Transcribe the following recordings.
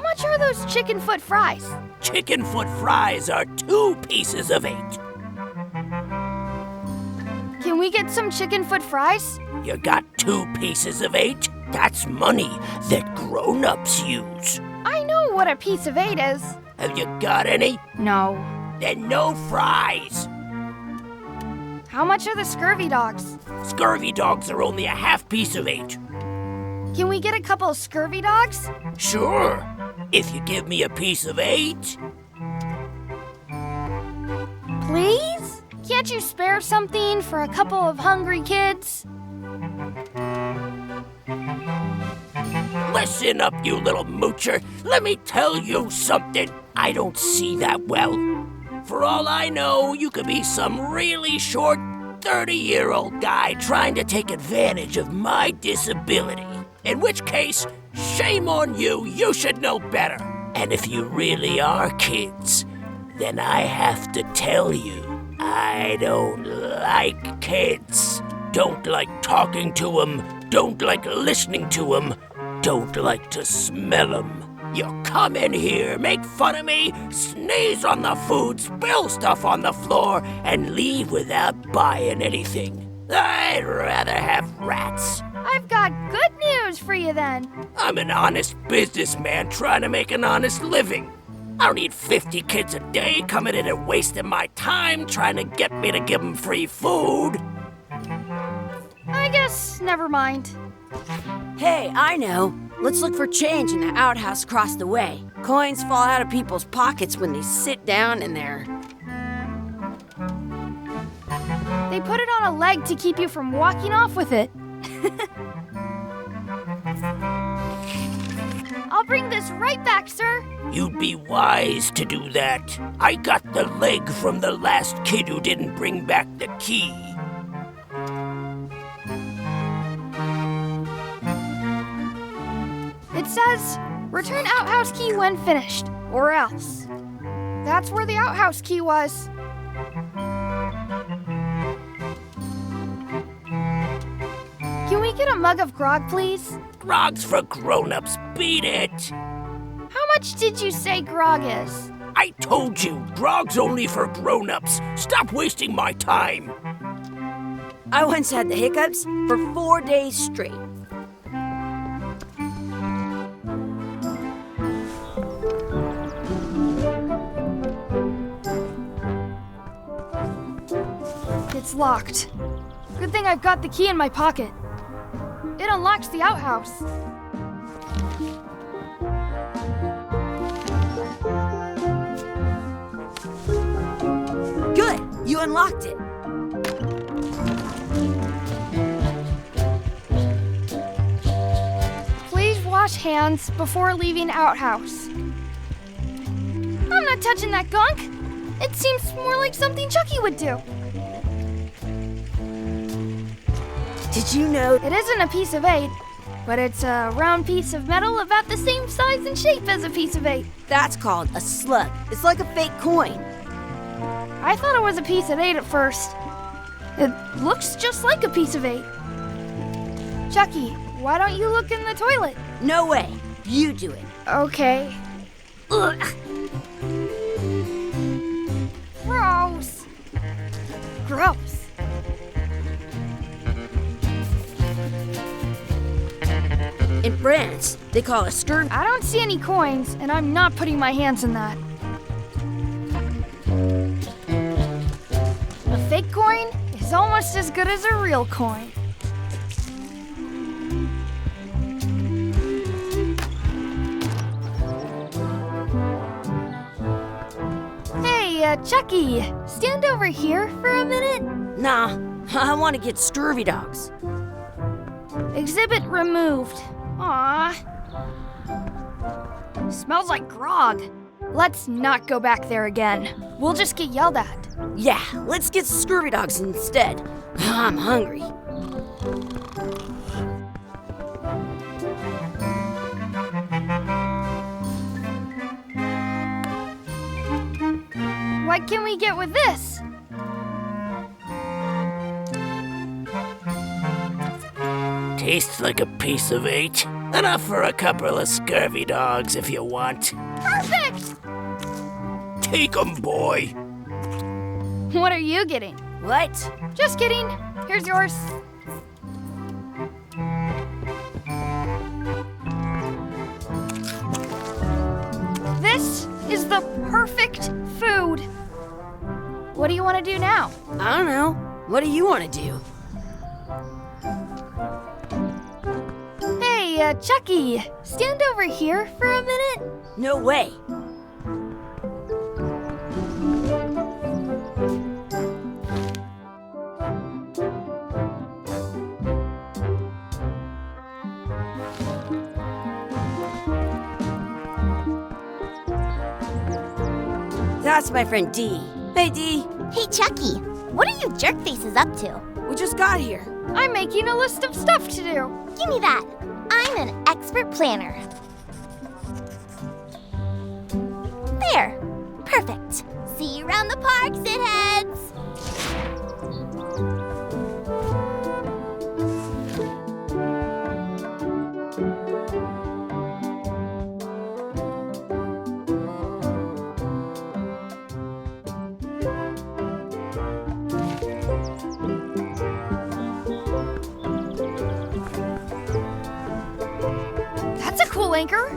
much are those chicken foot fries? Chicken foot fries are 2 pieces of 8. Can we get some chicken foot fries? You got 2 pieces of 8? That's money that grown-ups use. I know what a piece of 8 is. Have you got any? No. Then no fries. How much are the scurvy dogs? Scurvy dogs are only a half piece of 8. Can we get a couple of scurvy dogs? Sure, if you give me a piece of 8. Please? Can't you spare something for a couple of hungry kids? Listen up, you little moocher. Let me tell you something. I don't see that well. For all I know, you could be some really short 30-year-old guy trying to take advantage of my disability. In which case, shame on you. You should know better. And if you really are kids, then I have to tell you, I don't like kids. Don't like talking to them. Don't like listening to them. Don't like to smell them. You come in here, make fun of me, sneeze on the food, spill stuff on the floor, and leave without buying anything. I'd rather have rats. I've got good news for you then. I'm an honest businessman trying to make an honest living. I don't need 50 kids a day coming in and wasting my time trying to get me to give them free food. I guess never mind. Hey, I know. Let's look for change in the outhouse across the way. Coins fall out of people's pockets when they sit down in there. They put it on a leg to keep you from walking off with it. I'll bring this right back, sir. You'd be wise to do that. I got the leg from the last kid who didn't bring back the key. It says, return outhouse key when finished, or else. That's where the outhouse key was. Can we get a mug of grog, please? Grog's for grown-ups. Beat it. How much did you say grog is? I told you, grog's only for grown-ups. Stop wasting my time. I once had the hiccups for 4 days straight. It's locked. Good thing I've got the key in my pocket. It unlocks the outhouse. Good, you unlocked it. Please wash hands before leaving outhouse. I'm not touching that gunk. It seems more like something Chucky would do. Did you know It isn't a piece of 8, but it's a round piece of metal about the same size and shape as a piece of 8. that's called a slug? It's like a fake coin. I thought it was a piece of 8 at first. It looks just like a piece of 8. Chucky, why don't you look in the toilet? No way. You do it. Okay. Ugh. Gross. Gross. In France, they call a skirt. I don't see any coins, and I'm not putting my hands in that. A fake coin is almost as good as a real coin. Hey, Chucky, stand over here for a minute. Nah, I want to get scurvy dogs. Exhibit removed. Aww. Smells like grog. Let's not go back there again. We'll just get yelled at. Yeah, let's get scurvy dogs instead. I'm hungry. What can we get with this? Tastes like a piece of 8. Enough for a couple of scurvy dogs if you want. Perfect! Take 'em, boy. What are you getting? What? Just kidding. Here's yours. This is the perfect food. What do you want to do now? I don't know. What do you want to do? Hey, Chucky, stand over here for a minute. No way. That's my friend Dee. Hey, Dee. Hey, Chucky, what are you jerk faces up to? We just got here. I'm making a list of stuff to do. Give me that. I'm an expert planner. There. Perfect. See you around the park, shitheads. That's a cool anchor.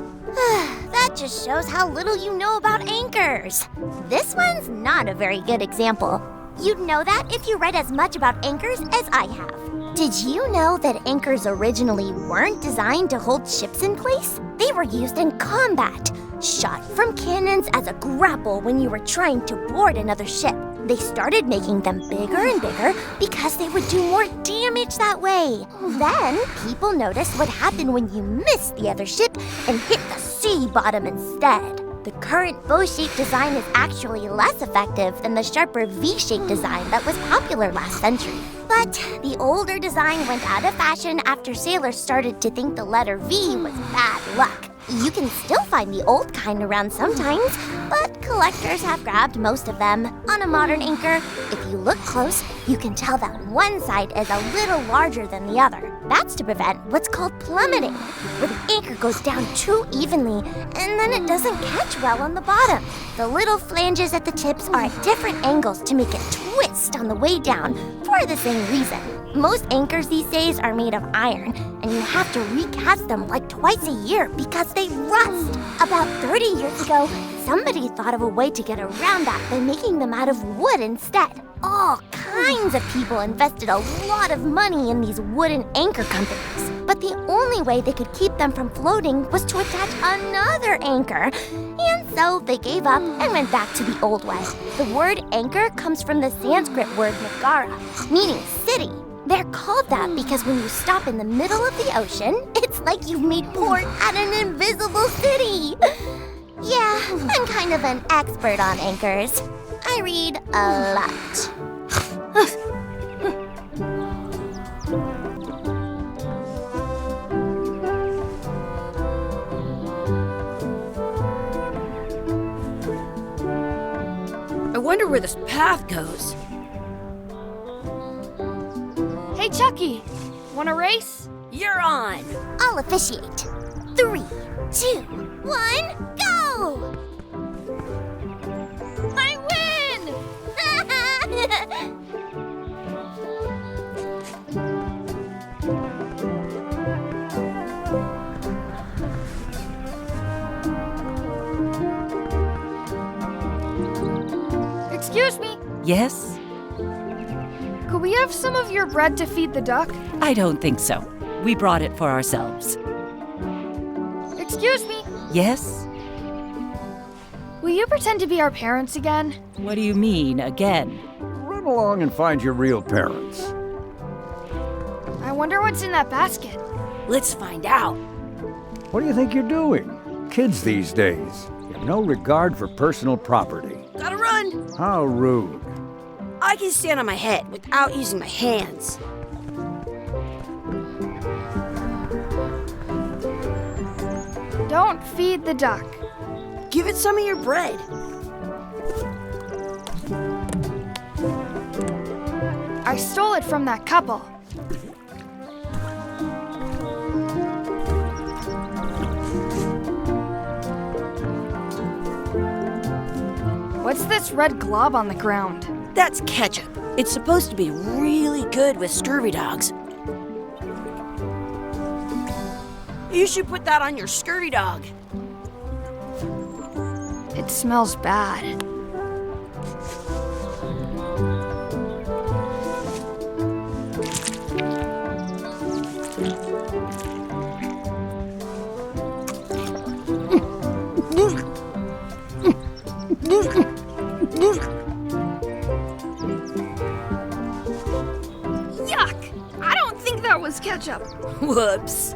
That just shows how little you know about anchors. This one's not a very good example. You'd know that if you read as much about anchors as I have. Did you know that anchors originally weren't designed to hold ships in place? They were used in combat, shot from cannons as a grapple when you were trying to board another ship. They started making them bigger and bigger because they would do more damage that way. Then, people noticed what happened when you missed the other ship and hit the sea bottom instead. The current bow-shaped design is actually less effective than the sharper V-shaped design that was popular last century. But the older design went out of fashion after sailors started to think the letter V was bad luck. You can still find the old kind around sometimes, but collectors have grabbed most of them. On a modern anchor, if you look close, you can tell that one side is a little larger than the other. That's to prevent what's called plummeting, where the anchor goes down too evenly and then it doesn't catch well on the bottom. The little flanges at the tips are at different angles to make it twist on the way down for the same reason. Most anchors these days are made of iron, and you have to recast them like twice a year because they rust. About 30 years ago, somebody thought of a way to get around that by making them out of wood instead. All kinds of people invested a lot of money in these wooden anchor companies. But the only way they could keep them from floating was to attach another anchor. And so they gave up and went back to the old way. The word anchor comes from the Sanskrit word nagara, meaning city. They're called that because when you stop in the middle of the ocean, it's like you've made port at an invisible city. Yeah, I'm kind of an expert on anchors. I read a lot. I wonder where this path goes. Hey, Chucky, want a race? You're on. I'll officiate. 3, 2, 1, go! I win! Excuse me, Yes? could we have some of your bread to feed the duck? I don't think so. We brought it for ourselves. Excuse me, Yes? will you pretend to be our parents again? What do you mean, again? Run along and find your real parents. I wonder what's in that basket. Let's find out. What do you think you're doing? Kids these days have no regard for personal property. Gotta run. How rude. I can stand on my head without using my hands. Don't feed the duck. Give it some of your bread. I stole it from that couple. What's this red glob on the ground? That's ketchup. It's supposed to be really good with scurvy dogs. You should put that on your scurvy dog. It smells bad. Yuck! I don't think that was ketchup. Whoops.